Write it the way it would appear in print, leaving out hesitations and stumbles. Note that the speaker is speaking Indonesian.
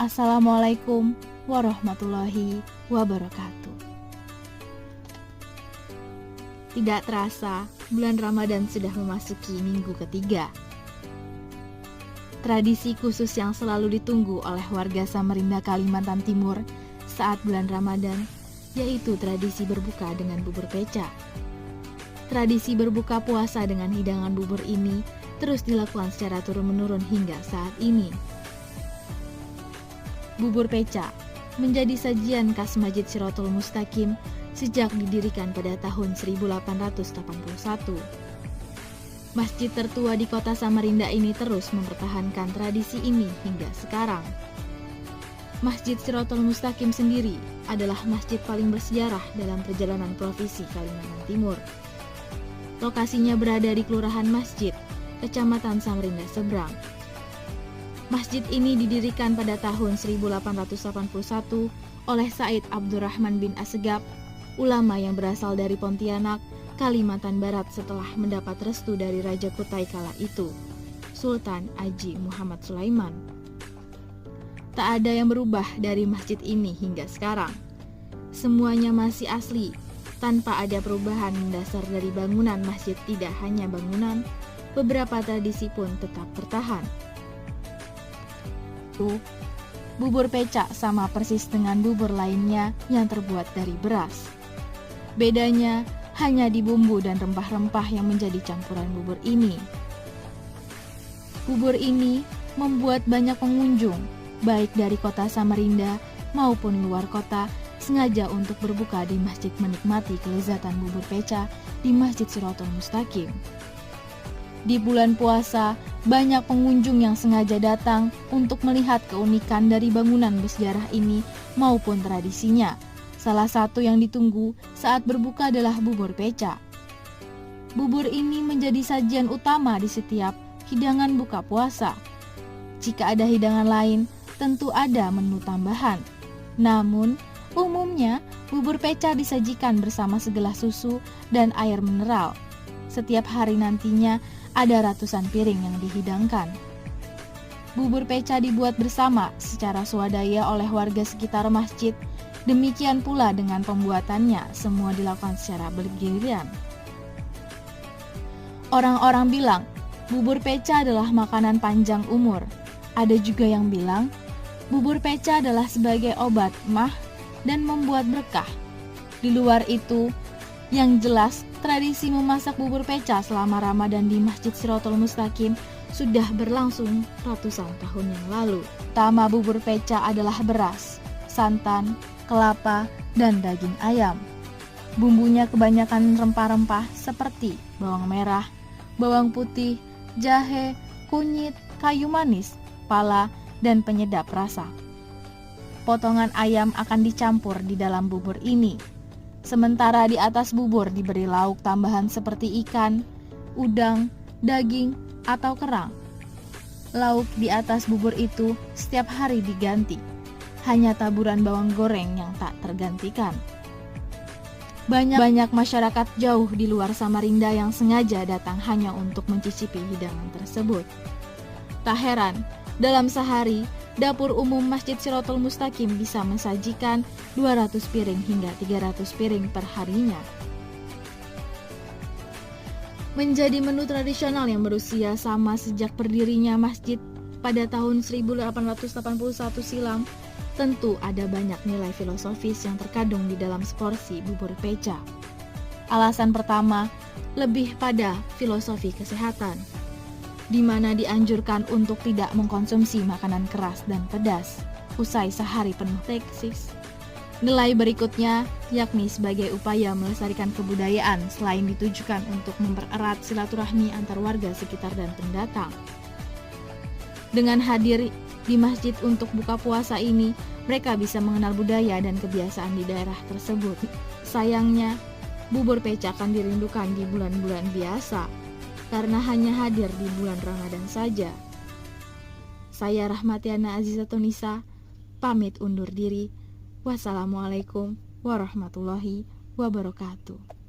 Assalamualaikum warahmatullahi wabarakatuh. Tidak terasa, bulan Ramadan sudah memasuki minggu ketiga. Tradisi khusus yang selalu ditunggu oleh warga Samarinda, Kalimantan Timur saat bulan Ramadan, yaitu tradisi berbuka dengan bubur peca. Tradisi berbuka puasa dengan hidangan bubur ini terus dilakukan secara turun-menurun hingga saat ini. Bubur peca menjadi sajian khas Masjid Shirathul Mustaqim sejak didirikan pada tahun 1881. Masjid tertua di kota Samarinda ini terus mempertahankan tradisi ini hingga sekarang. Masjid Shirathul Mustaqim sendiri adalah masjid paling bersejarah dalam perjalanan Provinsi Kalimantan Timur. Lokasinya berada di Kelurahan Masjid, Kecamatan Samarinda Seberang. Masjid ini didirikan pada tahun 1881 oleh Said Abdurrahman bin Assegaf, ulama yang berasal dari Pontianak, Kalimantan Barat setelah mendapat restu dari Raja Kutai kala itu, Sultan Haji Muhammad Sulaiman. Tak ada yang berubah dari masjid ini hingga sekarang. Semuanya masih asli, tanpa ada perubahan mendasar dari bangunan masjid. Tidak hanya bangunan, beberapa tradisi pun tetap bertahan. Bubur peca sama persis dengan bubur lainnya yang terbuat dari beras. Bedanya hanya di bumbu dan rempah-rempah yang menjadi campuran bubur ini. Bubur ini membuat banyak pengunjung, baik dari kota Samarinda maupun luar kota, sengaja untuk berbuka di masjid menikmati kelezatan bubur peca di Masjid Shirathul Mustaqim. Di bulan puasa, banyak pengunjung yang sengaja datang untuk melihat keunikan dari bangunan bersejarah ini maupun tradisinya. Salah satu yang ditunggu saat berbuka adalah bubur peca. Bubur ini menjadi sajian utama di setiap hidangan buka puasa. Jika ada hidangan lain, tentu ada menu tambahan. Namun, umumnya bubur peca disajikan bersama segelas susu dan air mineral. Setiap hari nantinya ada ratusan piring yang dihidangkan. Bubur peca dibuat bersama secara swadaya oleh warga sekitar masjid. Demikian pula dengan pembuatannya, semua dilakukan secara bergiliran. Orang-orang bilang bubur peca adalah makanan panjang umur. Ada juga yang bilang bubur peca adalah sebagai obat mah dan membuat berkah. Di luar itu, yang jelas tradisi memasak bubur peca selama Ramadan di Masjid Shirathul Mustaqim sudah berlangsung ratusan tahun yang lalu. Utama bubur peca adalah beras, santan, kelapa, dan daging ayam. Bumbunya kebanyakan rempah-rempah seperti bawang merah, bawang putih, jahe, kunyit, kayu manis, pala, dan penyedap rasa. Potongan ayam akan dicampur di dalam bubur ini. Sementara di atas bubur diberi lauk tambahan seperti ikan, udang, daging, atau kerang. Lauk di atas bubur itu setiap hari diganti. Hanya taburan bawang goreng yang tak tergantikan. Banyak masyarakat jauh di luar Samarinda yang sengaja datang hanya untuk mencicipi hidangan tersebut. Tak heran, dalam sehari, dapur umum Masjid Shirathul Mustaqim bisa mensajikan 200 piring hingga 300 piring per harinya. Menjadi menu tradisional yang berusia sama sejak berdirinya masjid pada tahun 1881 silam, tentu ada banyak nilai filosofis yang terkandung di dalam seporsi bubur peca. Alasan pertama, lebih pada filosofi kesehatan, di mana dianjurkan untuk tidak mengkonsumsi makanan keras dan pedas usai sehari penuh teksis. Nilai berikutnya yakni sebagai upaya melestarikan kebudayaan selain ditujukan untuk mempererat silaturahmi antar warga sekitar dan pendatang. Dengan hadir di masjid untuk buka puasa ini, mereka bisa mengenal budaya dan kebiasaan di daerah tersebut. Sayangnya, bubur peca akan dirindukan di bulan-bulan biasa, karena hanya hadir di bulan Ramadan saja. Saya Rahmatiana Azizatunisa, pamit undur diri. Wassalamualaikum warahmatullahi wabarakatuh.